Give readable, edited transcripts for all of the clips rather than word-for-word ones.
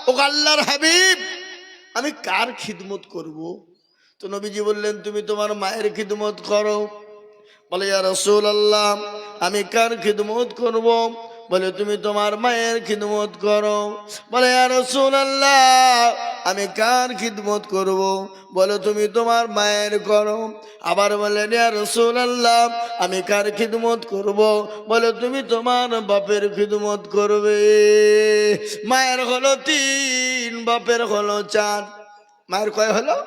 ও আল্লাহর হাবিব, আমি কার খিদমত করব? তো নবীজি বললেন, তুমি তোমার মায়ের খিদমত করো। বলে, ইয়া রাসূলুল্লাহ, আমি কার খিদমত করব? বলে, তুমি তোমার মায়ের খিদমত করো। বলে, ইয়া রাসূলুল্লাহ, আমি কার খিদমত করব? বলে, তুমি তোমার মায়ের করো। আবার বলেন, ইয়া রাসূলুল্লাহ, আমি কার খিদমত করব? বলে, তুমি তোমার বাপের খিদমত করবে। মায়ের হলো 3, বাপের হলো 4। মায়ের কয় হলো?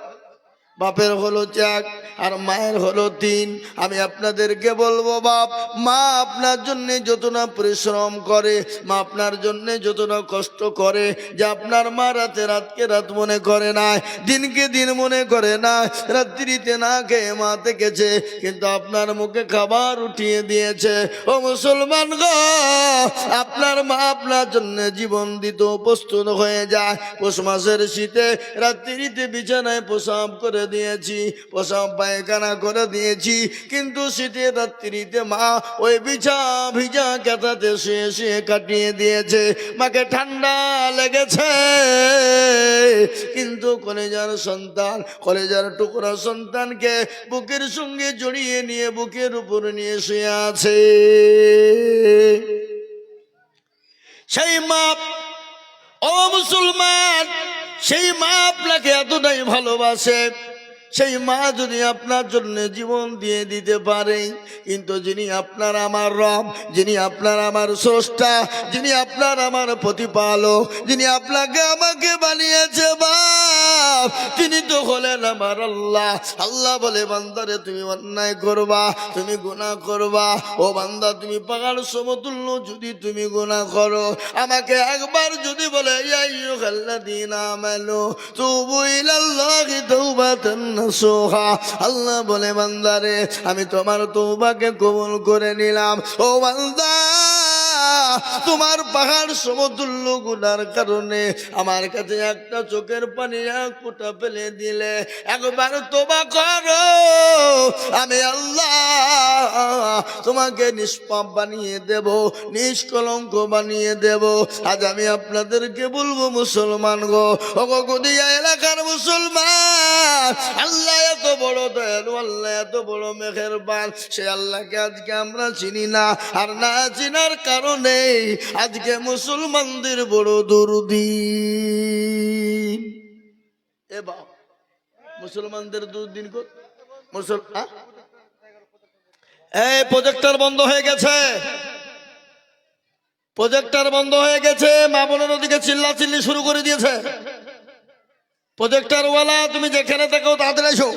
বাপের হলো 4 আর মায়ের হলো 3। আমি আপনাদেরকে বলবো, বাপ মা আপনার জন্য যত না পরিশ্রম করে, মা আপনার জন্য যত না কষ্ট করে, যে আপনার মা রাতকে রাত মনে করে না, দিনকে দিন মনে করে না, রাত্রিতে না খেয়ে মা থেকেছে, কিন্তু আপনার মুখে খাবার উঠিয়ে দিয়েছে। ও মুসলমান গো, আপনার মা আপনার জন্য জীবন দিত প্রস্তুত হয়ে যায়। পৌষ মাসের শীতে রাত্রিতে বিছানায় প্রসাব করে দিয়েছি, প্রসাব পায়খানা করে দিয়েছি, কিন্তু শীতের রাত্রিতে মা ওই ভিজা কাঁথাতে শুয়ে শুয়ে কাটিয়ে দিয়েছে। মাকে ঠান্ডা লেগেছে, কিন্তু কলেজার সন্তান, কলেজার টুকরা সন্তানকে বুকের সঙ্গে জড়িয়ে নিয়ে বুকের উপর নিয়ে শুয়ে আছে। সেই মা, ও মুসলমান, সেই মা আপনাকে এতটাই ভালোবাসে। সেই মা যদি আপনার জন্য জীবন দিয়ে দিতে পারে, কিন্তু যিনি আপনার আমার রব, যিনি আপনার আমার স্রষ্টা, যিনি আপনার আমার প্রতিপালক, যিনি আপনাকে আমাকে বানিয়েছে বাপ, তিনি তো হলেন আমার আল্লাহ। আল্লাহ বলে, বান্দারে তুমি অন্যায় করবা, তুমি গুনাহ করবা, ও বান্দা তুমি পাহাড় সমতুল্য যদি তুমি গুনাহ করো, আমাকে একবার যদি বলে ইয়া আইয়ুহাল্লাযীনা আমানু তুবু ইলাল্লাহি তাওবাতান নাসুহা, আল্লাহ বলে, বান্দারে আমি তোমার তওবাকে কবুল করে নিলাম। ও বান্দা, তোমার পাহাড় সমতুল্য গুনার কারণে আমার কাছে একটা চোখের পানি এক ফোঁটা ফেলে দিলে, একবার তওবা করো, আমি আল্লাহ তোমাকে নিষ্পাপ বানিয়ে দেব, নিষ্কলঙ্ক বানিয়ে দেব। আজ আমি আপনাদেরকে বলবো, মুসলমান গো, ও গদিয়া এলাকার মুসলমান, আল্লাহ এত বড় দয়ালু, আল্লাহ এত বড় মেহেরবান, সে আল্লাহকে আজকে আমরা চিনি না, আর না চিনার কারণে আজকে মুসলমানদের বড় দুর্দিন। এ বাপ, মুসলমানদের দুর্দিন এই প্রজেক্টর বন্ধ হয়ে গেছে, প্রজেক্টর বন্ধ হয়ে গেছে, মা বোনের ওদিকে চিল্লাচিল্লি শুরু করে দিয়েছে। প্রজেক্টর ওয়ালা, তুমি যেখানে থাকো তাড়াতাড়ি এসো।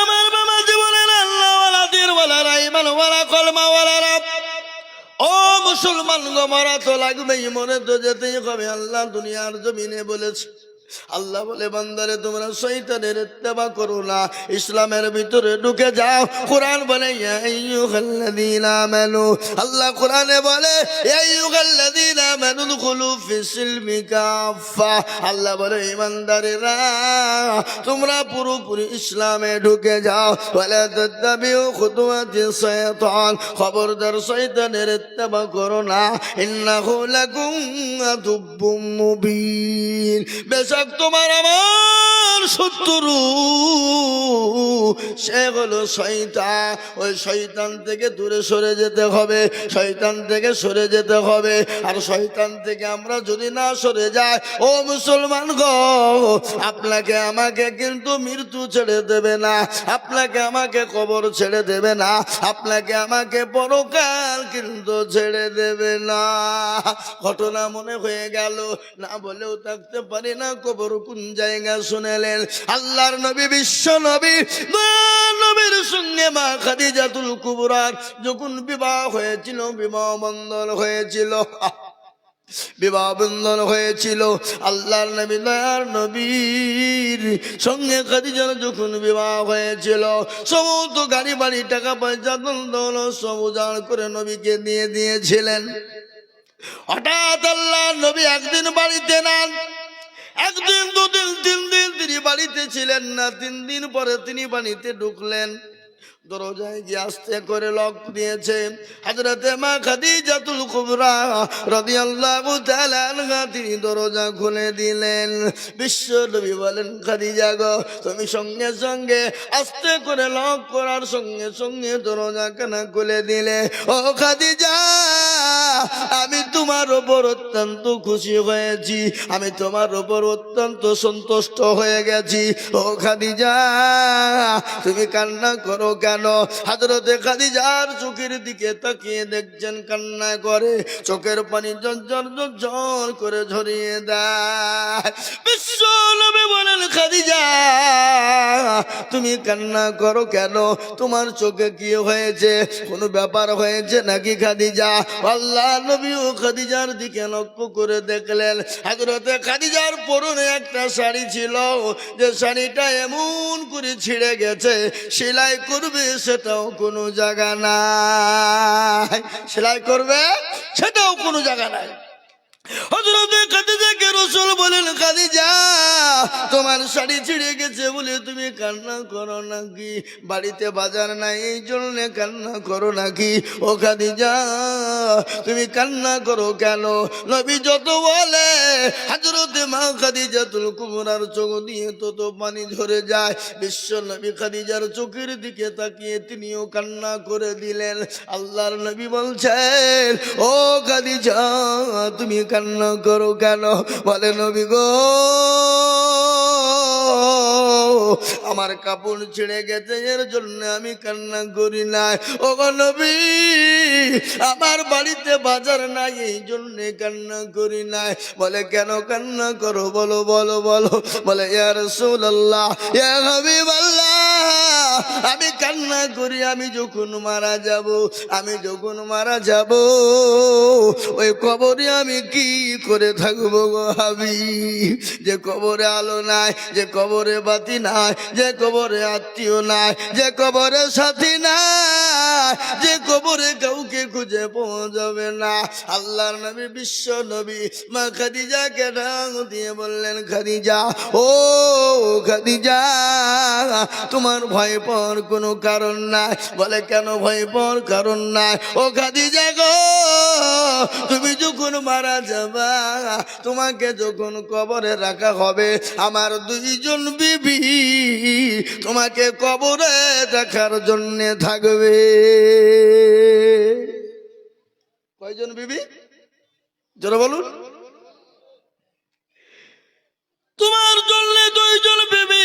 আমার বাবা জীবনের আল্লাহ ওয়ালা, দিন ওয়ালা, ইমান ওয়ালা, কলমা ওয়ালা, ও মুসলমান গো, মারা তো লাগবেই, মনে তো যেতেই হবে। আল্লাহ দুনিয়ার জমিনে বলেছে, আল্লাহ বলে, বান্দারে তোমরা শয়তানের ইত্তেবা করো না, ইসলামের ভিতরে ঢুকে যাও। কোরআন বলে ইয়া আইয়ুহাল্লাযীনা আমানু, আল্লাহ কোরআনে বলে ইয়া আইয়ুহাল্লাযীনা আমানু দুখুলু ফিস-সিলমি কাফা, আল্লাহ বলে, ঈমানদারেরা তোমরা পুরোপুরি ইসলামে ঢুকে যাও। ওয়ালা তাত্তাবিউ খুতুওয়াতিশ শায়তান, খবরদার শয়তানের ইত্তেবা করো না, ইন্নাহু লাকুম আদুব্বুম মুবিন, বেশক তোমার আমার শত্রু, সে হলো শয়তান। ওই শয়তান থেকে দূরে সরে যেতে হবে, শয়তান থেকে সরে যেতে হবে। আর শয়তান থেকে আমরা যদি না সরে যাই, ও মুসলমান গো, আপনাকে আমাকে কিন্তু মৃত্যু ছেড়ে দেবে না, আপনাকে আমাকে কবর ছেড়ে দেবে না, আপনাকে আমাকে পরকাল কিন্তু ছেড়ে দেবে না। ঘটনা মনে হয়ে গেল, না বলেও থাকতে পারি না, কবর কোন জায়গা শুনেলেন? আল্লাহর নবী, বিশ্ব নবী, নবীর সঙ্গে মা খাদিজাতুল কুবরার যখন বিবাহ হয়েছিল, বিবাহ বন্ধন হয়েছিল, বিবাহ বন্ধন হয়েছিল, আল্লাহর নবী, দয়ার নবীর সঙ্গে খাদিজার যখন বিবাহ হয়েছিল, সমস্ত গাড়ি বাড়ি টাকা পয়সা দৌলত সব উজাড় করে নবীকে দিয়ে দিয়েছিলেন। হঠাৎ আল্লাহর নবী একদিন বাড়িতে নেন, একদিন, দুদিন, 3 দিন তিনি বাড়িতে ছিলেন না। 3 দিন পরে তিনি বাড়িতে ঢুকলেন। দরজায় গিয়ে আস্তে করে লক দিয়েছে। হযরতে মা খাদিজাতুল কুবরা রাদিয়াল্লাহু তাআলা আনহা তিনি দরজা খুলে দিলেন। বিশ্ব নবী বলেন, খাদিজা গো, তুমি সঙ্গে সঙ্গে আস্তে করে লক করার সঙ্গে সঙ্গে দরজা কেন খুলে দিলে? ও খাদিজা, আমি তোমার উপর অত্যন্ত খুশি হয়েছি, আমি তোমার উপর অত্যন্ত সন্তুষ্ট হয়ে গেছি। ও খাদিজা, তুমি কান্না করো কেন? হযরতে খাদিজার চোখের দিকে তাকিয়ে দেখছেন কান্না করে, চোখের পানি ঝরঝর ঝরঝর করে ঝরিয়ে দেয়। বিশ্ব নবী বলেন, খাদিজা, তুমি কান্না করো কেন? তোমার চোখে কি হয়েছে? কোনো ব্যাপার হয়েছে নাকি খাদিজা? আল্লাহ নবী ও খাদিজার দিকে লক্ষ্য করে দেখলেন, হযরতে খাদিজার পরনে একটা শাড়ি ছিল, যে শাড়িটা এমন করে ছিঁড়ে গেছে, সেলাই করবে সেটাও কোনো জায়গা নাই, সেলাই করবে সেটাও কোনো জায়গা নাই। হযরতে খাদিজাকে রাসূল বলেন, খাদিজা, তোমার শাড়ি ছিঁড়ে গেছে বলে তুমি কান্না করো নাকি? বাড়িতে বাজার নাই এই জন্য কান্না করো নাকি? ও খাদিজা, তুমি কান্না করো কেন? নবী যত বলে, হযরতে মা খাদিজাতুল কুবরার চোখ দিয়ে তত পানি ঝরে যায়। বিশ্ব নবী খাদিজার চোখের দিকে তাকিয়ে তিনিও কান্না করে দিলেন। আল্লাহর নবী বলছেন, ও খাদিজা, তুমি কান্না করো কেন? বলে, নবী গো, আমার কাপড় ছিঁড়ে গেছে, এর জন্য আমি কান্না করি নাই। ও গো নবী, আমার বাড়িতে বাজার নাই এই জন্য কান্না করি নাই। বলে, কেন কান্না করো? বলো বলো বলো। বলে, ইয়া রাসূলুল্লাহ, ইয়া হাবিবাল্লাহ, আমি কান্না করি আমি যখন মারা যাব, আমি যখন মারা যাব, ওই কবরে আমি কি করে থাকবো গো হাবিব? যে কবরে আলো নাই, যে কবরে বাতি নাই, যে কবরে আত্মীয় নাই, যে কবরে সাথী নাই, যে কবরে কাউকে খুঁজে পাওয়া যাবে না। আল্লাহর নবী বিশ্ব নবী মা খাদিজাকে ডাক দিয়ে বললেন, খাদিজা, ও খাদিজা, তোমার ভয় পাওয়ার কোনো কারণ নাই। বলে, কেন ভয় পাওয়ার কারণ নাই? ও খাদিজা গো, তুমি যখন মারা যাবা, তোমাকে যখন কবরে রাখা হবে, আমার দুইজন বিবি তোমাকে কবরে দেখার জন্য থাকবে। কয়জন বিবি? জোরে বলুন। তোমার জন্য দুইজন বিবি,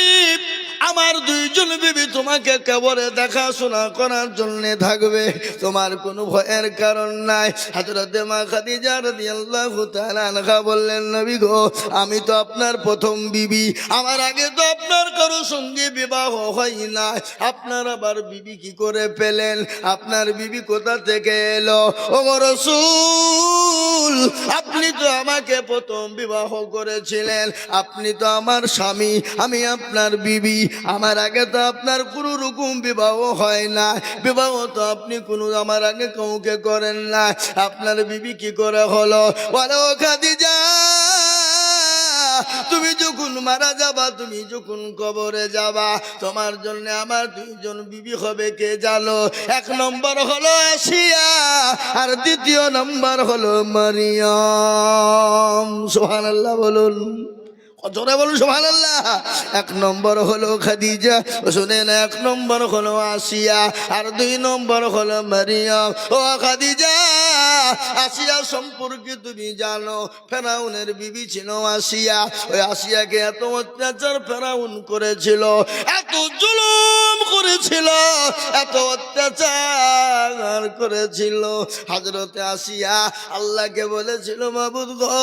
আমার দুইজন বিবি তোমাকে কবরে দেখাশোনা করার জন্য থাকবে, তোমার কোনো ভয়ের কারণ নাই। হযরতে মা খাদিজা রাদিয়াল্লাহু তাআলা আনহা বললেন, নবী গো, আমি তো আপনার প্রথম বিবি, আমার আগে তো আপনার কারো সঙ্গে বিবাহ হয় না, আপনার আবার বিবি কি করে পেলেন? আপনার বিবি কোথা থেকে এলো? ও রাসূল, আপনি তো আমাকে প্রথম বিবাহ করেছিলেন, আপনি তো আমার স্বামী, আমি আপনার বিবি, আমার আগে তো আপনার কোনো রকম বিবাহ হয় না, বিবাহ তো আপনি কোনো আমার আগে কাউকে করেন না, আপনার বিবি কি করে হলো? বলো, খাদিজা, তুমি যখন মারা যাবা, তুমি যখন কবরে যাবা, তোমার জন্য আমার দুইজন বিবি হবে কে জানো? এক নম্বর হলো আসিয়া, আর দ্বিতীয় নম্বর হলো মারিয়াম। সুবহানাল্লাহ বলুন, জোরে বলুন সুবহানাল্লাহ। এক নম্বর হলো খাদিজা, শুনেন, এক নম্বর হলো আসিয়া, আর দুই নম্বর হলো মারিয়াম। ও খাদিজা, আসিয়া সম্পর্কে তুমি জানো, ফেরাউনের বিবি ছিল আসিয়া। ওই আসিয়াকে এত অত্যাচার ফেরাউন করেছিল, এত জুলুম করেছিল, এত অত্যাচার করেছিল। হযরতে আসিয়া আল্লাহকে বলেছিল, মাবুদ গো,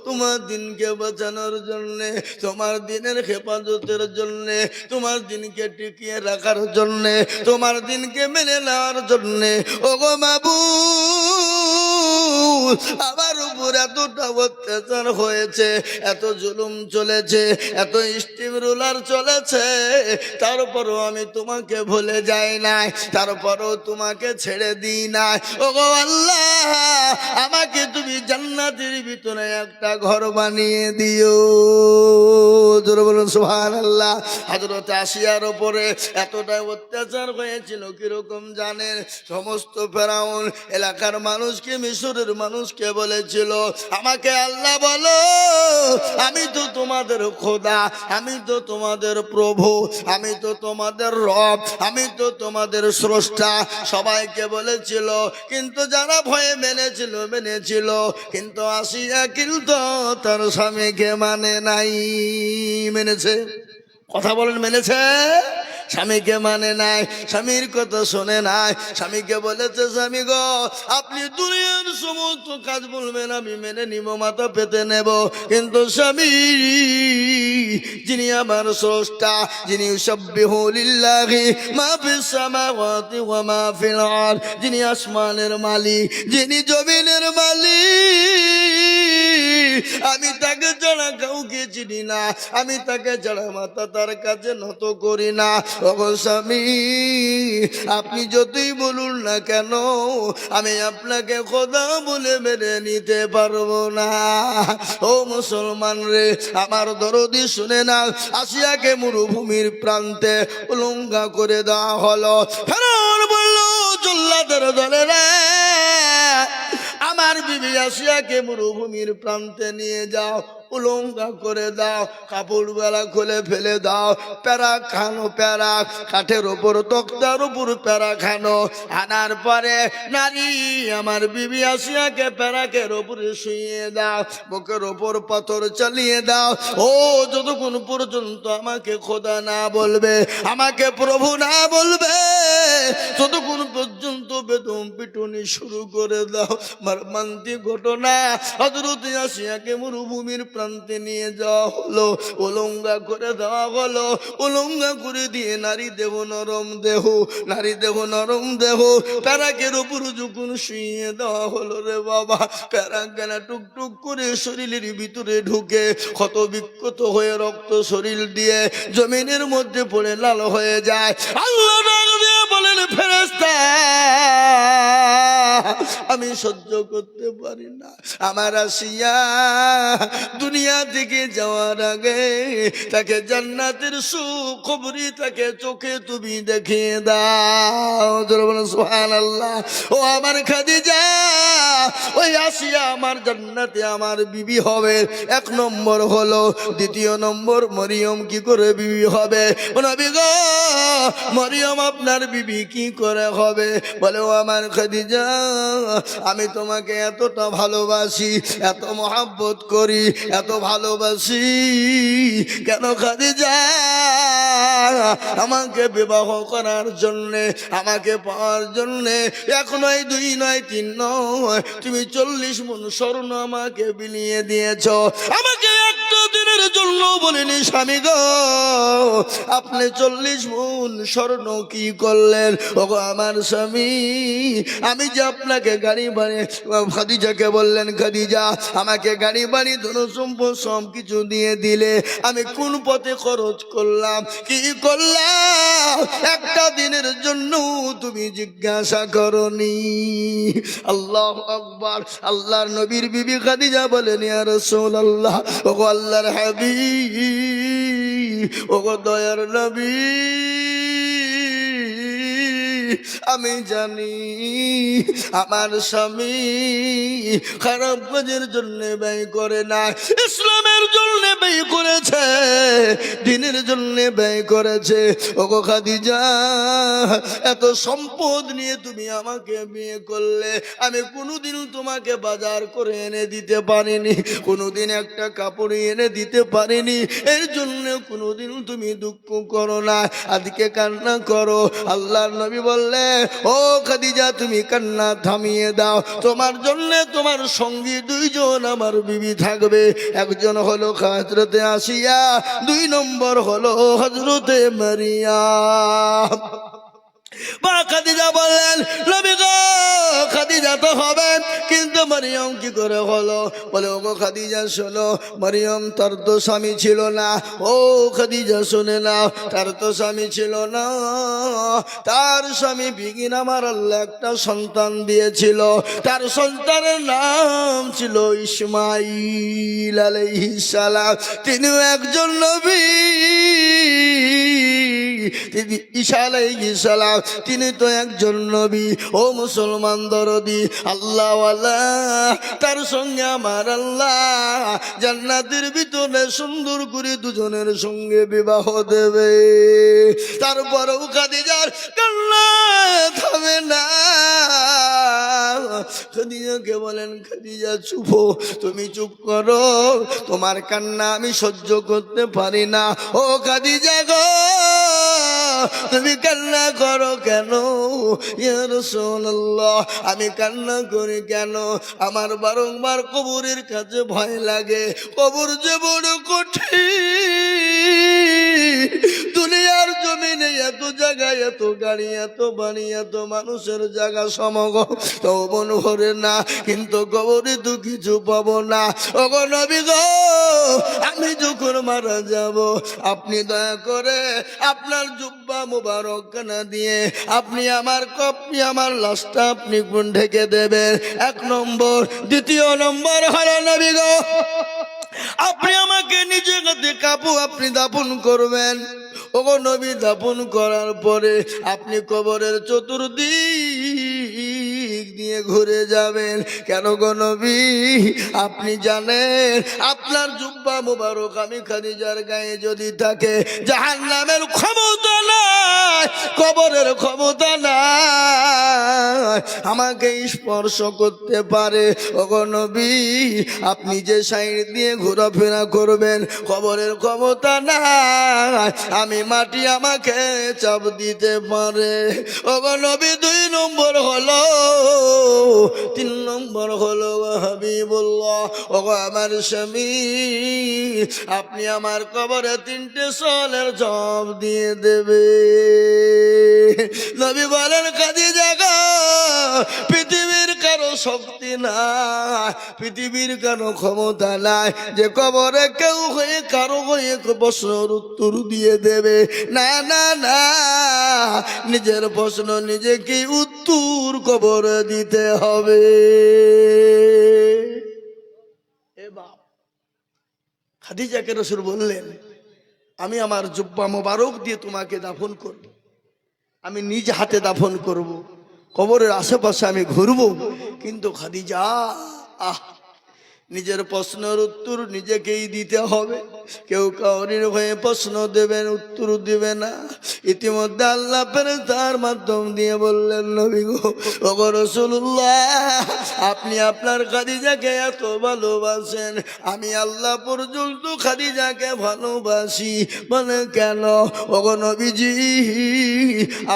তোমার দিনকে বাঁচানোর জন্যে, তোমার দিনের হেফাজতের জন্যে, তোমার দিনকে টিকিয়ে রাখার জন্যে, তোমার দিনকে মেনে নেওয়ার জন্যে, ও গো মাবুদ, আমার উপর এতটা অত্যাচার হয়েছে, এত জুলুম চলেছে, এত স্টিম রুলার চলেছে, তারপরও আমি তোমাকে ভুলে যাই নাই, তারপরও তোমাকে ছেড়ে দিই নাই। ওগো আল্লাহ, আমাকে তুমি জান্নাতের ভিতরে একটা ঘর বানিয়ে দিও। জোরে বলুন সুবহানাল্লাহ। হযরত আসিয়ার উপরে এতটাই অত্যাচার হয়েছিল, কিরকম জানেন? সমস্ত ফেরাউন এলাকার মানুষকে, মিশরের মানুষকে বলেছিল, আমাকে আল্লাহ বলো, আমি তো তোমাদের খোদা, আমি তো তোমাদের প্রভু, আমি তো তোমাদের রব, আমি তো তোমাদের স্রষ্টা। সবাইকে বলেছিল, কিন্তু যারা ভয়ে মেনেছিল, কিন্তু আসিয়া কিন্তু তার স্বামীকে মানে নাই। মেনেছে? কথা বলেন, মেনেছে? স্বামীকে মানে নাই, স্বামীর কথা শোনে নাই। স্বামীকে বলেছে, স্বামী গো, আপনি দুনিয়ার সমস্ত কাজ বলবেন, আমি মেনে নিব, মাথা পেতে নেব, কিন্তু স্বামী যিনি আমার স্রষ্টা, যিনি ইউসাব্বিহু লিল্লাহি মা ফিস সামাওয়াতি ওয়া মা ফিল আরদ, যিনি আসমানের মালিক, যিনি জমিনের মালিক, আমি তাকে ছাড়া কাউকে চিনি না, আমি তাকে ছাড়া মাথা তার কাছে নত করি না। ওগো স্বামী, আপনি যতই বলুন না কেন, আমি আপনাকে খোদা বলে মেনে নিতে পারবো না। ও মুসলমান রে, আমার দরদি শুনে না, আসিয়াকে মরুভূমির প্রান্তে উলঙ্গা করে দেওয়া হলো। ফেরাউন বলল জল্লাদের দলেরা, আমার বিবি আসিয়াকে মরুভূমির প্রান্তে নিয়ে যাও, উলঙ্গা করে দাও, কাপড় বেলা খুলে ফেলে দাও, প্যারা খানো, প্যারা কাঠের ওপর, তক্তার উপর প্যারা খানো। আনার পরে নারী আমার বিবি আসিয়াকে প্যারাকের ওপরে শুইয়ে দাও, বুকের ওপর পাথর চালিয়ে দাও। ও যতক্ষণ পর্যন্ত আমাকে খোদা না বলবে, আমাকে প্রভু না বলবে, ততক্ষণ পর্যন্ত বেদম পিটুনি শুরু করে দাও। মর্মান্তিক ঘটনা, হযরত আসিয়াকে মরুভূমির প্রান্তে নিয়ে যাওয়া হলো, উলঙ্গা করে দেওয়া হলো। উলঙ্গা করে দিয়ে নারী দেহ নরম দেহ, নারী দেহ নরম দেহ, প্যারাকের উপর যখন শুইয়ে দেওয়া হলো, রে বাবা, প্যারাক গানা টুকটুক করে শরীরের ভিতরে ঢুকে ক্ষত বিক্ষত হয়ে রক্ত শরীর দিয়ে জমিনের মধ্যে পড়ে লাল হয়ে যায়। আল্লাহ ডাক দিয়ে বলেন, ফেরেশতা, আমি সহ্য করতে পারি না। আমার আসিয়া দুনিয়া থেকে যাওয়ার আগে তাকে জান্নাতের সুখবরি তাকে চোখে তুমি দেখিয়ে দাও। সুবহানাল্লাহ। ও আমার খাদিজা, ওই আসিয়া আমার জান্নাতে আমার বিবি হবে, এক নম্বর হলো। দ্বিতীয় নম্বর, মরিয়ম কি করে বিবি হবে? নবী গো, মরিয়ম আপনার বিবি কি করে হবে? বলে, ও আমার খাদিজা, আমি তোমাকে এতটা ভালোবাসি, এত মহব্বত করি, এত ভালোবাসি, কেন খাদিজা আমাকে বিবাহ করার জন্যে, আমাকে পাওয়ার জন্যে এক নয়, দুই নয়, তিন নয়, তুমি 40 মণ স্বর্ণ আমাকে বিলিয়ে দিয়েছ। আমাকে একটা দিনের জন্য বলিনি, স্বামী গো, আপনি 40 মণ স্বর্ণ কি করলেন? ওগো আমার স্বামী, আমি যে আপনাকে গাড়ি বাড়ি, খাদিজাকে বললেন, খাদিজা আমাকে গাড়ি বাড়ি ধন সম্পদ সব কিছু দিয়ে দিলে, আমি কোন পথে খরচ করলাম, কি করলাম, একটা দিনের জন্য তুমি জিজ্ঞাসা করনি। আল্লাহু আকবার। আল্লাহর নবীর বিবি খাদিজা বলেন, ইয়া রাসূলুল্লাহ, ওগো আল্লাহর হাবিব, ওগো দয়ার নবী, আমি জানি আমার স্বামী খারাপ কাজের জন্য ব্যয় করে না, ইসলামের জন্য ব্যয় করেছে, দিনের জন্য ব্যয় করেছে। ওগো খাদিজা, এত সম্পদ নিয়ে তুমি আমাকে বিয়ে করলে, আমি কোনোদিন তোমাকে বাজার করে এনে দিতে পারিনি, কোনোদিন একটা কাপড় এনে দিতে পারিনি, এর জন্য কোনোদিন তুমি দুঃখ করো না, আজকে কান্না করো। আল্লাহর নবী বললে, ও খাদিজা, তুমি কান্না থামিয়ে দাও, তোমার জন্য তোমার সঙ্গী 2 জন আমার বিবি থাকবে, একজন হলো হযরতে আসিয়া, 2 নম্বর হলো হযরতে মারিয়াম। মা খাদিজা বললেন নবী গো খাদিজা তো হবে, কিন্তু মরিয়ম কি করে হলো? বলে ওগো খাদিজা শোনো, মরিয়ম তার তো স্বামী ছিল না। ও খাদিজা শুনে নাও, তার তো স্বামী ছিল না। তার স্বামী বিগিন আমার আল্লাহ একটা সন্তান দিয়েছিল, তার সন্তানের নাম ছিল ইসমাইল আলাইহিস সালাম। তিনিও একজন নবী। তিনি ঈসা আলাইহিস সালাম, তিনি তো একজন নবী। ও মুসলমান দরদি আল্লাহওয়ালা, তার সঙ্গে আমার আল্লাহ জান্নাতের ভিতরে সুন্দর করে দুজনের সঙ্গে বিবাহ দেবে। তারপরেও খাদিজার কান্না থামে না। খাদিজাকে বলেন খাদিজা চুপ, তুমি চুপ করো, তোমার কান্না আমি সহ্য করতে পারি না। ও খাদিজা গো তুমি কান্না করো কেন? ইয়া রাসূলুল্লাহ, আমি কান্না করি কেন? আমার বারংবার কবরের কাছে ভয় লাগে। কবর যে বড় কঠিন। দুনিয়ার জমিনে এত জায়গায় এত গাড়ি এত বাড়ি এত মানুষের জায়গা সমাগম তো মনে করে না, কিন্তু কবরে তো কিছু পাবো না। ওগো নবী গো, আমি যখন মারা যাব আপনি দয়া করে আপনার জুব্বা মুবারক কানা দিয়ে আপনি আমার লাশটা আপনি কোন ঢেকে দেবেন, এক নম্বর। দ্বিতীয় নম্বর হলো নবী গো, আপনি আমাকে নিজে হাতে আপনি দাফন করবেন। ওগো নবী, দাফন করার পরে আপনি কবরের চতুর্দিক দিয়ে ঘুরে যাবেন। কেন গো নবী? আপনি জানেন আপনার জুব্বা মুবারক আমি খাদিজার গায়ে যদি থাকে, জাহান্নামের ক্ষমতা নাই, কবরের ক্ষমতা নাই আমাকে স্পর্শ করতে পারে। ওগো নবী, আপনি যে সাইড দিয়ে ঘোরাফেরা করবেন, কবরের ক্ষমতা নাই, আমি মাটি আমাকে চাপ দিতে পারে। ওগো নবী, 2 নম্বর হলো, 3 নম্বর হলো হাবিবুল্লাহ, ওগো আমার স্বামী, আপনি আমার কবরে 3টে সোনার জব দিয়ে দেবে। নবী বলেন খাদিজা গো, পৃথিবীর কারো শক্তি নাই, পৃথিবীর কারো ক্ষমতা নাই যে কবরে কেউ হয়ে কারো হয়ে প্রশ্নের উত্তর দিয়ে দেবে। না না না, নিজের প্রশ্ন নিজেকে উত্তর কবরে দিতে হবে। এ বাপ, খাদিজাকে রাসূল বললেন আমি আমার জুব্বা মোবারক দিয়ে তোমাকে দাফন করব, আমি নিজ হাতে দাফন করব, কবরের আশেপাশে আমি ঘুরবো। কিন্তু খাদিজা নিজের প্রশ্নের উত্তর নিজেকেই দিতে হবে, কেউ কাউরির হয়ে প্রশ্ন দেবেন উত্তর দিবে না। ইতিমধ্যে আল্লাহ ফেরেশতার মাধ্যম দিয়ে বললেন নবী গো, ওগো রাসূলুল্লাহ, আপনি আপনার খাদিজাকে এত ভালোবাসেন, আমি আল্লাহ পর্যন্ত খাদিজাকে ভালোবাসি। বলে কেন? ওগো নবীজি,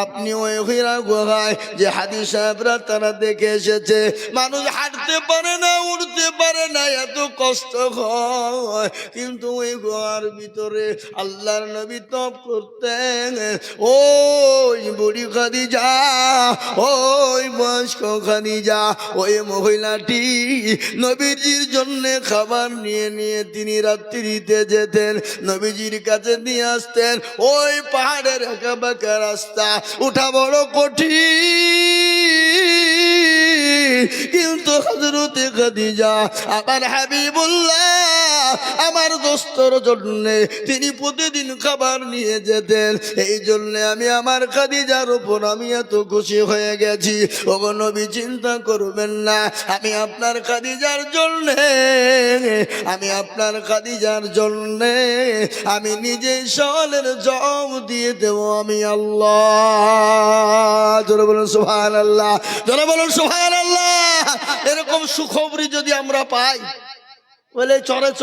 আপনি ওই হীরা গুহায় যে হাদী সাহেবরা তারা দেখে এসেছে, মানুষ হাঁটতে পারে না, উঠতে পারে না, এত কষ্ট হয়, কিন্তু ওই গুহার ভিতরে আল্লাহর নবী তপ করতেন। ওই বুড়ি খাদিজা, ওই বয়স্ক খাদিজা, ওই মহিলাটি নবীজির জন্য খাবার নিয়ে নিয়ে তিনি রাত্রিতে যেতেন, নবীজির কাছে নিয়ে আসতেন। ওই পাহাড়ের একা বাঁকা রাস্তা, উঠা বড় কঠিন, কিন্তু হযরতে খাদিজা আমার হাবিবুল্লাহ আমার দোস্তর জন্য তিনি প্রতিদিন খাবার নিয়ে যেতেন। এই জন্য আমি আমার খাদিজার উপর আমি এত খুশি হয়ে গেছি। ওগো নবী, চিন্তা করবেন না, আমি আপনার খাদিজার জন্য, আমি আপনার খাদিজার জন্য আমি নিজেই সোনার জম দিয়ে দেব আমি আল্লাহ। জোরে বলুন সুবহানাল্লাহ, জোরে বলুন সুবহানাল্লাহ। এরকম সুখবরি যদি আমরা পাই, বলে চরে চ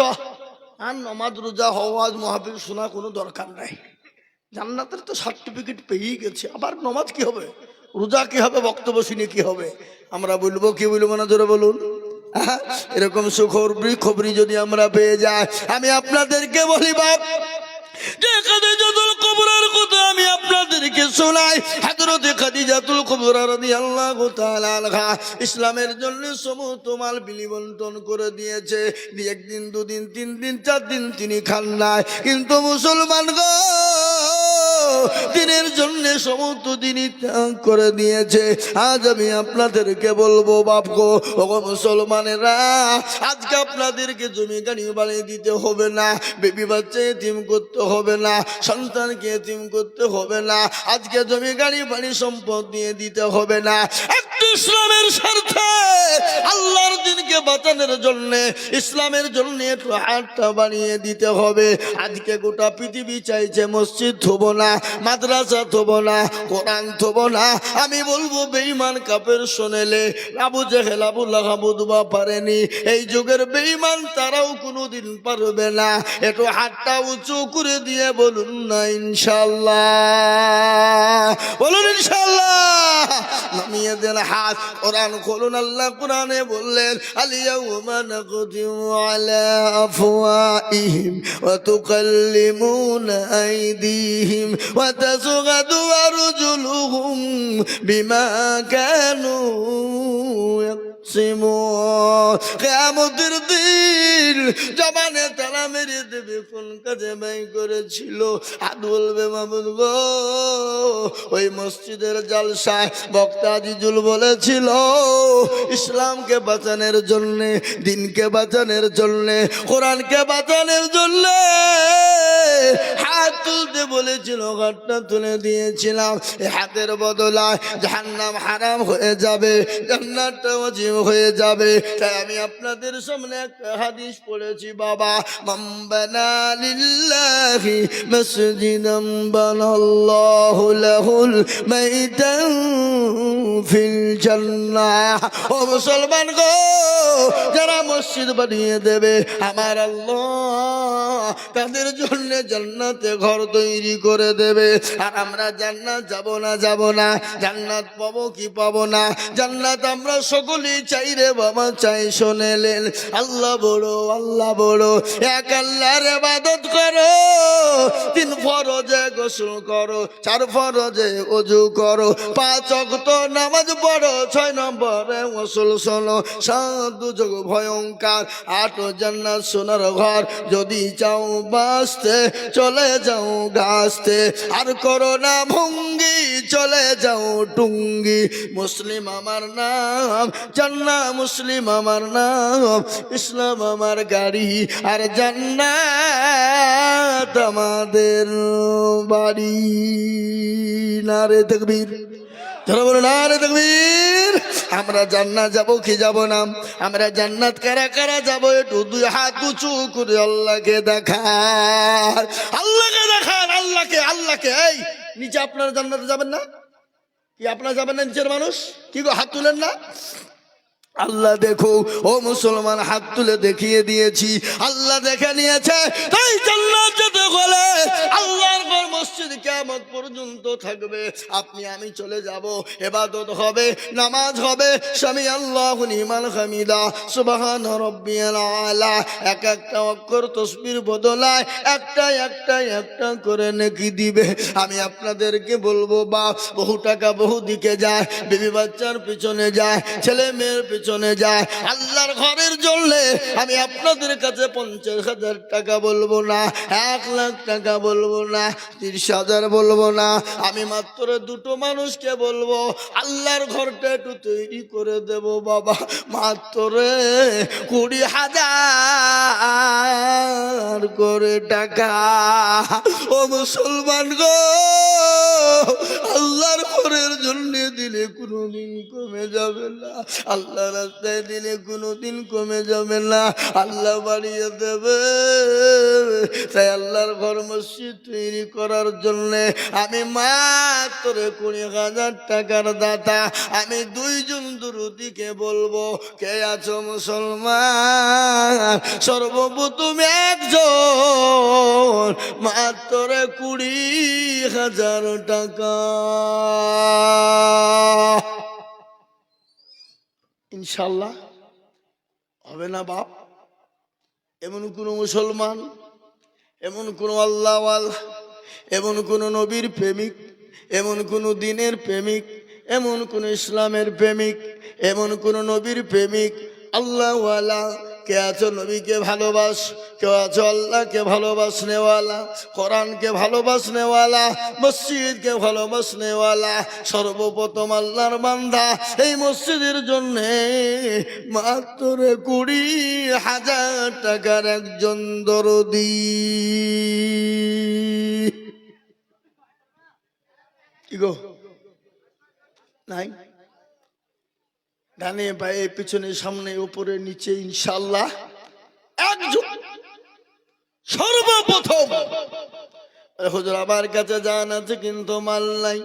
আর নমাজ রোজা হওয়াজ মাহফিল শোনা কোনো দরকার নাই, জান্নাতের তো সার্টিফিকেট পেয়েই গেছে, আবার নমাজ কি হবে, রোজা কি হবে, বক্তব্য শুনে কি হবে? আমরা বলবো কি বলবো না? জোরে বলুন। এরকম সুখবরি যদি আমরা পেয়ে যাই, আমি আপনাদেরকে বলি বাপ, যে খাদিজাতুল কুবরার কথা আমি আপনাদেরকে শোনাই, হযরত খাদিজাতুল কুবরা রাদিয়াল্লাহু তাআলা আনহা ইসলামের জন্য সমস্ত মাল বিলিবন্টন করে দিয়েছে। একদিন, দুদিন, 3 দিন, 4 দিন তিনি খান নাই, কিন্তু মুসলমান গো দিনের জন্য সমস্ত দিনই ত্যাগ করে দিয়েছে। আজ আমি আপনাদেরকে বলবো বাপ গো, ওগো মুসলমানেরা, আজকে আপনাদেরকে জমি গাড়ি বানিয়ে দিতে হবে না, বেবি বাচ্চা এতিম করতে হবে না, সন্তানকে এতিম করতে হবে না, আজকে জমি গাড়ি বাড়ি সম্পদ দিয়ে দিতে হবে না। একটু ইসলামের স্বার্থে আল্লাহর দিনকে বাঁচানোর জন্য, ইসলামের জন্য একটু হাতটা বানিয়ে দিতে হবে। আজকে গোটা পৃথিবী চাইছে মসজিদ থব না, মাদ্রাসা থব না, কোরআন থব না। আমি বলবো বেঈমান কাফের শোনেলে আবু জেহেল আবু লাহাব দুবা পারেনি, এই যুগের বেঈমান তারাও কোনোদিন পারবে না। একটু হাতটা উঁচু করে দিয়ে বলুন না ইনশাআল্লাহ, বলুন ইনশাআল্লাহ। নামিয়ে দেন হাত, কোরআন খুলুন। আল্লাহ কোরআনে বললেন আল-ইয়াওমা নাকতিমু আলা আফওয়াহিহিম ওয়া তুকাল্লিমুনা আইদিহিম ওয়া তাশহাদু আরজুলুহুম বিমা কানু কিয়ামতের দিন জবানে তালা মেরে দেবে, কোন কাজে ব্যয় করেছিল। হাত বলবে মামুন গো, ওই মসজিদের জালসায় বক্তা আজিজুল বলেছিল ইসলামকে বাঁচানোর জন্যে, দিনকে বাঁচানোর জন্যে, কোরআনকে বাঁচানোর জন্যে হাত তুলতে বলেছিল, হাতটা তুলে দিয়েছিলাম। এই হাতের বদলায় জাহান্নাম হারাম হয়ে যাবে, জান্নাতটা ওয়াজিব হয়ে যাবে। তাই আমি আপনাদের সামনে একটা হাদিস পড়েছি বাবা, মান বানা লিল্লাহি মাসজিদান বানাল্লাহু লাহুল মাইতান ফিল জান্নাহ। ও মুসলমান গো, যারা মসজিদ বানিয়ে দেবে আমার আল্লাহ তাদের জন্য জান্নাতে ঘর তৈরি করে দেবে। আর আমরা জান্নাত যাব না, যাব না, জান্নাত পাবো কি পাবো না? জান্নাত আমরা সকলেই চাই রে বাবা, চাই। শোনেলেন আল্লাহ বড়, আল্লাহ বড়। এক আল্লাহর ইবাদত করো, 3 ফরজে গোসল করো, 4 ফরজে ওযু করো, 5 ওয়াক্ত নামাজ পড়ো, 6 নম্বরে গোসল শোনো, 7 দুজক ভয়ঙ্কর, 8 জান্নাত সোনার ঘর। যদি চাও বাঁচতে চলে যাও গাছতে, আর করো না ভঙ্গি চলে যাও টুঙ্গি। মুসলিম আমার নাম, জান্নাত মুসলিম আমার নাম, ইসলাম আমার গাড়ি, আর জান্নাত আমাদের বাড়ি। নারে তাকবীর, যারা বলো নারে তাকবীর। আমরা জান্নাত যাব কি যাব না? আমরা জান্নাত কারা কারা যাব? একটু 2 হাত উঁচু করে আল্লাহকে দেখান, আল্লাহকে দেখান, আল্লাহকে, আল্লাহকে। এই নিচে আপনারা জান্নাতে যাবেন না কি? আপনারা যাবেন না নিচের মানুষ? কি গো হাত তুলেন না? আল্লাহ দেখো, ও মুসলমান হাত তুলে দেখিয়ে দিয়েছি, আল্লাহ দেখে নিয়েছে। তাই জান্নাত যেতে হলে আল্লাহর ঘর মসজিদ কিয়ামত পর্যন্ত থাকবে। আপনি আমি চলে যাব, ইবাদত হবে, নামাজ হবে, সামি আল্লাহু লিমান হামিদা, সুবহান রাব্বিয়াল আলা। এক একটা অক্ষর তাসবির বদলায় একটা একটা একটা করে নেকি দিবে। আমি আপনাদেরকে বলবো বাপ, বহু টাকা বহু দিকে যায়, বিবি বাচ্চার পিছনে যায়, ছেলে মেয়ের পিছনে যায়, আল্লাহর ঘরের জন্য আমি আপনাদের কাছে 50,000 টাকা বলবো না, 1 লাখ টাকা বলবো না, 30,000 বলবো না। আমি মাত্র 2টো মানুষকে বলবো আল্লাহর ঘরটা একটু তৈরি করে দেব বাবা, মাত্র 20,000 করে টাকা। ও মুসলমান গো, আল্লাহর ঘরের জন্য দিলে কোনোদিন কমে যাবে না, আল্লাহ রাস্তায় দিলে কোনোদিন কমে যাবে না, আল্লাহ বাড়িয়ে দেবে। তাই আল্লাহর ঘর মসজিদ তৈরি করার জন্য আমি মাত্র 20,000 টাকার দাতা। আমি 2 জন দুরুদিকে বলবো, কে আছো মুসলমান? সর্বপ্রথম একজন, মাত্র 20,000 টাকা। ইনশাল্লাহ হবে না বাপ? এমন কোন মুসলমান, এমন কোন আল্লাহওয়ালা এমন কোন নবীর প্রেমিক, এমন কোন দিনের প্রেমিক, এমন কোন ইসলামের প্রেমিক, এমন কোন নবীর প্রেমিক আল্লাহওয়ালা কে আছো? নবীকে ভালোবাস, কেউ আছো আল্লাহকে ভালোবাসনেওয়ালা, কোরআনকে ভালোবাসনেওয়ালা, মসজিদকে ভালোবাসনেওয়ালা। সর্বপ্রথম আল্লাহর বান্দা এই মসজিদের জন্য মাত্র 20,000 টাকার একজন দরদি। কি গো নাই? ডানে বায়ে পিছনে সামনে উপরে নিচে ইনশাআল্লাহ একজন। সর্বপ্রথম হুজুর আমার কাছে জান আছে কিন্তু মাল নাই,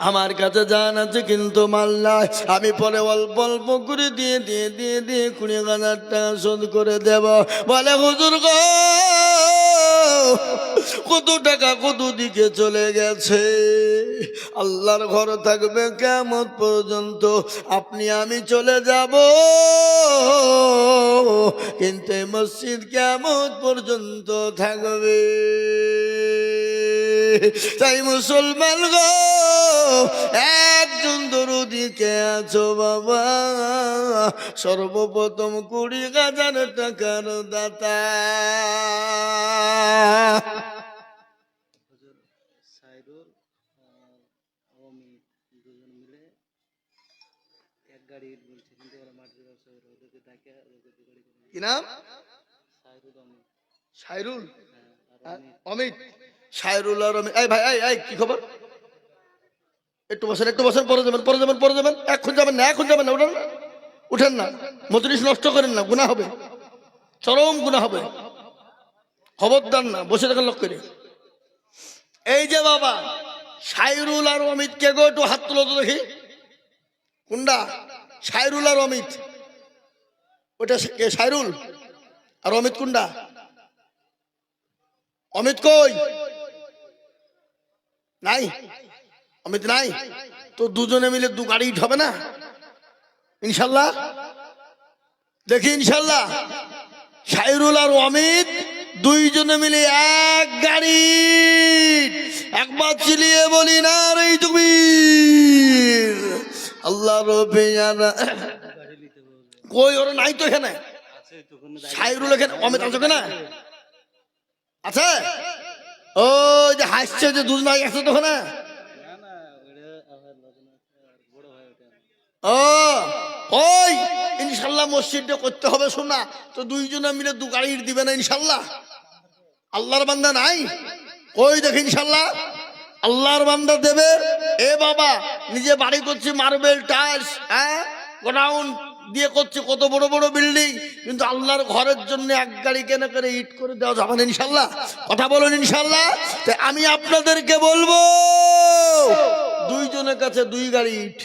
আমার কাছে জান আছে কিন্তু মাল নাই, আমি পরে অল্প অল্প করে দিয়ে 20,000 টাকা শোধ করে দেব। বলে হুজুর গো কত টাকা কত দিকে চলে গেছে? আল্লাহর ঘর থাকবে কিয়ামত পর্যন্ত, আপনি আমি চলে যাব, কিন্তু এই মসজিদ কিয়ামত পর্যন্ত থাকবে। তাই মুসলমান গো একজন দরদি কে আছো বাবা? সর্বপ্রথম 20,000 টাকার দাতা। কি নাম? সাইরুল, অমিত, সাইরুল আর অমিত। এই ভাই এই কি খবর? একটু বসেন, একটু বসেন, পরে যাবেন, পরে যাবেন, পরে যাবেন। এখন যাবেন না, এখন যাবেন না, উঠেন না, উঠেন না, মজলিস নষ্ট করেন না, গুনাহ হবে, চরম গুনাহ হবে, খবরদার না, বসে থাকেন লোক করে। এই যে বাবা সাইরুল আর অমিত কে গো? একটু হাত তুলো তো দেখি। কোনটা? সাইরুল আর অমিত। ওটা কে? সাইরুল আর অমিত কোনটা? অমিত কই? নাই, অমিত নাই তো দুজনে মিলে 2 গাড়ি হবে না ইনশাল্লাহ? দেখি ইনশাল্লাহ সাইরুল আর অমিত 2 জনে মিলে 1 গাড়ি। একবার চিলিয়ে বলি না রে তুমি আল্লাহ রবে জানা। কই ওরা নাই তো এখানে? সাইরুল এখানে, অমিত আছে কেনা? আছে? ও যে হাসছে যে 2 নাই আছে তো ওখানে? ও ওই ইনশাল্লাহ মসজিদটা করতে হবে। শোনা তো 2 জনে মিলে 2 গাড়ি দিবে না ইনশাল্লাহ? আল্লাহর বান্দা নাই? ওই দেখি ইনশাল্লাহ আল্লাহর বান্দা দেবে। এ বাবা নিজে বাড়ি করছে, মার্বেল টাইলস, হ্যাঁ গোডাউন দিয়ে করছে, কত বড় বড় বিল্ডিং, কিন্তু আল্লাহর ঘরের জন্য 1 গাড়ি কেনা করে ইট করে দেওয়া যাবে না ইনশাল্লাহ? কথা বলুন ইনশাল্লাহ। আমি আপনাদেরকে বলবো 2 জনের কাছে 2 গাড়ি ইট,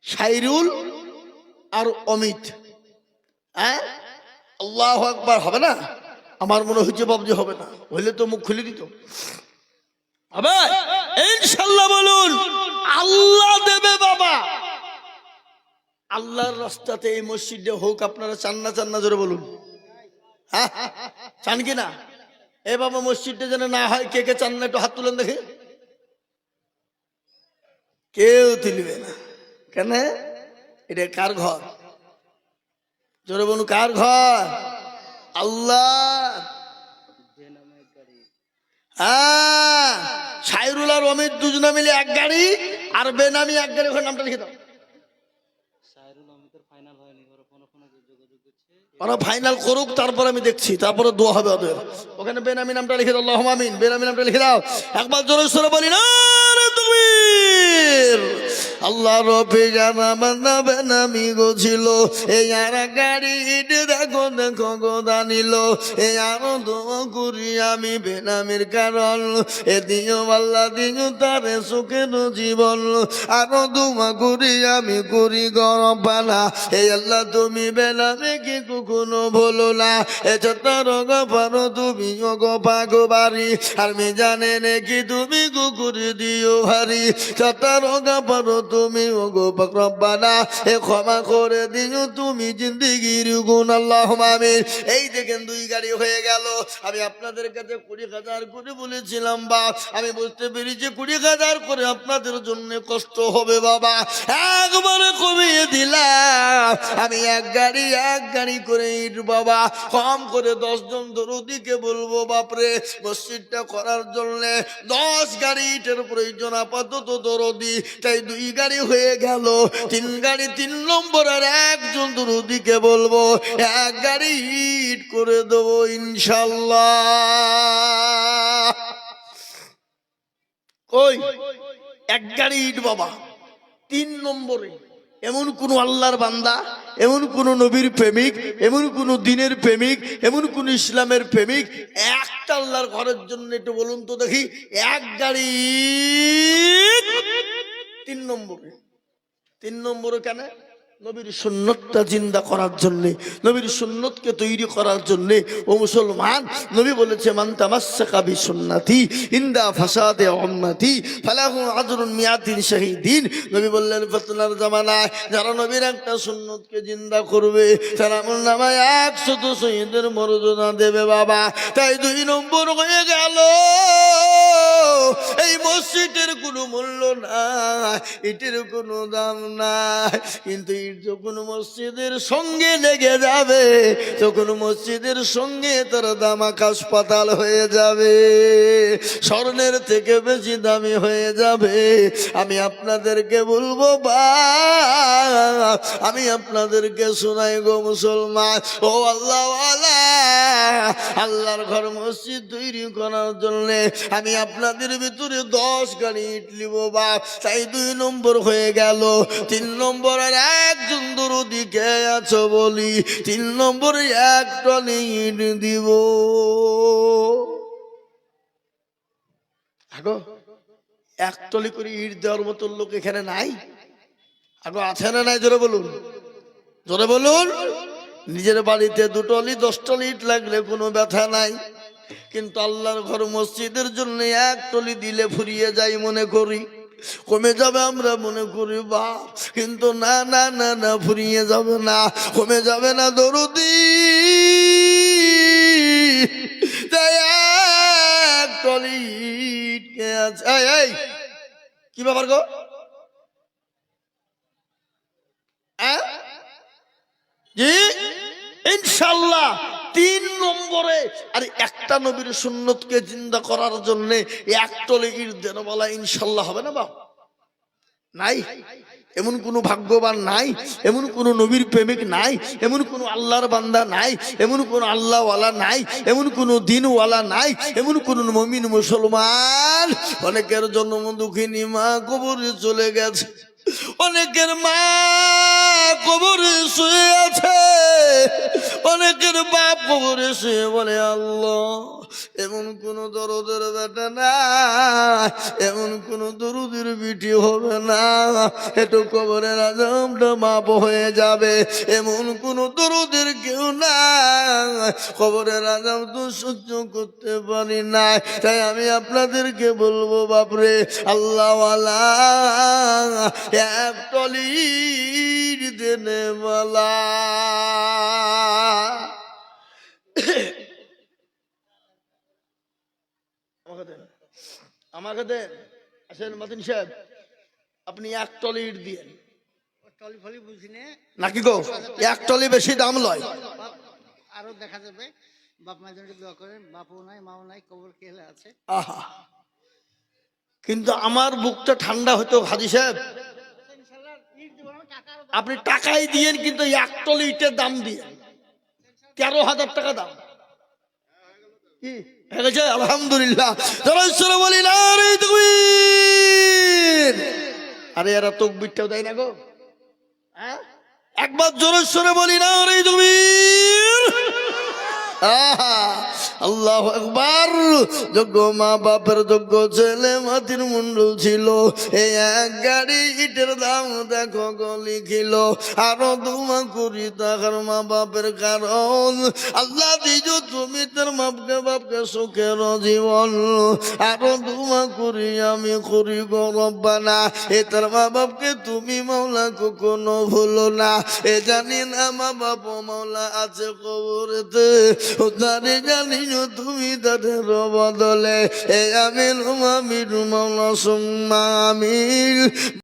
সাইরুল আর অমিত। হ্যাঁ আল্লাহু আকবার। হবে না? আমার মনে হচ্ছে বাবজি হবে না, হইলে তো মুখ খুলে দিত। হবে ইনশাল্লাহ। বলুন আল্লাহ দেবে বাবা। আল্লাহর রাস্তাতে এই মসজিদে হোক, আপনারা চান না? চান না? জোরে বলুন। হ্যাঁ চান কি না? এ বাবা মসজিদটা যেন না হয়, কে কে চান না? একটু হাত তুলেন দেখি। কেউ তুলবে না কেন? এটা কার ঘর? জোরে বলুন কার ঘর? আল্লাহ। হ্যাঁ সাইরুল আর অমিত 2 জনে মিলে 1 গাড়ি, আর বেনামি 1 গাড়ি। ওখানে নামটা লিখে দাও। ওরা ফাইনাল করুক, তারপর আমি দেখছি, তারপরে দোয়া হবে ওদের। ওখানে বেনামি নামটা লিখে দাও। আল্লাহুম্মা আমিন। বেনামি নামটা লিখে দাও। একবার জোরে সরে বলি না তাকবীর। আল্লাহ রবে জানা বান্দা বেনামি গো ছিল, এই আর গাড়ি দেখো দেখো গো দানিল। এই আরো দোয়া করি আমি বেনামির কারণ, এ দিও আল্লাহ দিও তারে সুখের জীবন। আরো দোয়া করি আমি করি গরম পালা, এই আল্লাহ তুমি বেনামি কি কখনো ভুলো না। এ ছোট্টার গো পারো তুমি গো পাগো বাড়ি, আর মি জানে নাকি তুমি কুকুর দিও ভারী। ছোট্টার গো পারো তুমি ওগো পাক রব্বানা এ ক্ষমা করে দিও তুমি জিন্দেগির গুণ আল্লাহুম্মা আমিন। এই দেখেন 2 গাড়ি হয়ে গেল। আমি আপনাদের কাছে 20,000 করে বলেছিলাম বাপ, আমি বুঝতে পেরেছি 20,000 করে আপনাদের জন্য কষ্ট হবে বাবা, একবারে কমিয়ে দিলাম। আমি এক গাড়ি করে ইট বাবা, কম করে 10 জন দরদিকে বলবো বাপরে মসজিদটা করার জন্য 10 গাড়ি ইটের প্রয়োজন আপাতত দরদি, তাই 2 গাড়ি হয়ে গেল, 3 গাড়ি 3 নম্বরের একজন দরদিকে বলবো 1 গাড়ি ইট করে দেবো ইনশাল্লাহ। কই 1 গাড়ি ইট বাবা 3 নম্বরে। এমন কোন আল্লাহর বান্দা, এমন কোন নবীর প্রেমিক, এমন কোন দিনের প্রেমিক, এমন কোন ইসলামের প্রেমিক একটা আল্লাহর ঘরের জন্য একটু বলুন তো দেখি 1 গাড়ি 3 নম্বরে। 3 নম্বরে কেন? নবীর সুন্নতটা জিন্দা করার জন্য, নবীর সুন্নতকে তৈরি করার জন্য। ও মুসলমান, নবী বলেছে মান তামাসসাকা বিসুন্নতি ইনদা ফাসাদে উম্মতি ফালাহু আজরুন মিয়াতিন শাহীদিন। নবী বললেন ফিতনার জামানায় যারা নবীর একটা সুন্নতকে জিন্দা করবে তারা আমল নামায় 100 শহীদের মর্যাদা দেবে বাবা। তাই 2 নম্বর হয়ে গেল। এই মসজিদের কোনো মূল্য নাই, এটির কোনো দাম নাই, কিন্তু যখন মসজিদের সঙ্গে লেগে যাবে তখন মসজিদের সঙ্গে তার দাম আকাশ পাতাল হয়ে যাবে, স্বর্ণের থেকে বেশি দামি হয়ে যাবে। আমি আপনাদেরকে বলবো আমি আপনাদেরকে শোনাই গো মুসলমান, ও আল্লাহওয়ালা, আল্লাহর ঘর মসজিদ তৈরি করার জন্য আমি আপনাদের ভিতরে 10 গাড়ি ইট লিব বাপ। তাই 2 নম্বর হয়ে গেল। 3 নম্বরের একজন দরদি কে আছো বলি 3 নম্বরে 1 টনি ইট দিব। আগো 1 টলি করে ইট দেওয়ার মতো লোক এখানে নাই? আগো আছে না নাই? জোরে বলুন, জোরে বলুন। নিজের বাড়িতে 2 টলি 10 টলি ইট লাগলে কোনো ব্যথা নাই, কিন্তু আল্লাহর ঘর মসজিদের জন্য 1 টলি দিলে ফুরিয়ে যায় মনে করি, কমে যাবে আমরা মনে করি বাপ, কিন্তু না না না না, ফুরিয়ে যাবে না, কমে যাবে না দরদি। তাই 1 টলি ইট কে আছে? এই কি ব্যাপার গো? জি ইনশাআল্লাহ 3 নম্বরে। আর একটা নবীর সুন্নতকে জিন্দা করার জন্য 1 টলি ইট দেন বলা ইনশাআল্লাহ হবে না বাপ? নাই, এমন কোন ভাগ্যবান নাই, এমন কোন নবীর প্রেমিক নাই, এমন কোন আল্লাহর বান্দা নাই, এমন কোন আল্লাহওয়ালা নাই, এমন কোন দিনওয়ালা নাই, এমন কোন মুমিন মুসলমান। অনেকের জন্ম দুঃখিনী মা কবরে চলে গেছে, অনেকের মা কবরে শুয়ে আছে, অনেকের বাপ কবরে শুয়ে বলে আল্লাহ এমন কোন দরদের বেটা না, এমন কোন দরুদের বিটি হবে না একটু কবরের আযাবটা মাপ হয়ে যাবে, এমন কোন দরুদের কেউ না, কবরের আযাব তো সহ্য করতে পারি না। তাই আমি আপনাদেরকে বলবো বাপরে আল্লাহওয়ালা 1 টলি দেনে মালা। আমাকে দেন আসেন মাতিন সাহেব, আপনি 1 টলি ইট দিয়েন। টলি ফলি বুঝি নাকি গো? 1 টলি বেশি দাম লয়, আরো দেখা যাবে। বাপ মায়ের জন্য দোয়া করেন, বাপও নাই মাও নাই, কবর কেলে আছে। আহা, কিন্তু আমার বুকটা ঠান্ডা হতো হাজি সাহেব, আপনি টাকাই দিয়েন কিন্তু 1 টলি ইটের দাম দিয়ে 13,000 টাকা দাম। কি হয়ে গেছে? আলহামদুলিল্লাহ। বলি না রে তাকবীর। আরে এরা তাকবীরটাও দেয় না গো, হ্যাঁ? একবার জোরে সরে বলি না রে তাকবীর। আল্লাহ একবার। যোগ্য মা বাপের যোগ্য ছেলে মাতির মুন্ডল ছিল, এই এক গাড়ি ইটের দাম দেখো গলি খিল। আরো দুমা করি টাকার মা বাপের কারণ, আল্লাহ দিজ তুমি তোর বাপকে সুখের জীবন। আরো দুমা করি আমি করি গো রব্বানা, এ তোর মা বাপকে তুমি মাওলা কখনো ভুলো না। এ জানি না মা বাপ মাওলা আছে কবরেতে, ও তারে জানি তুমি তাদের বদলে। এ আমিন মাওলা সুম্মা আমিন।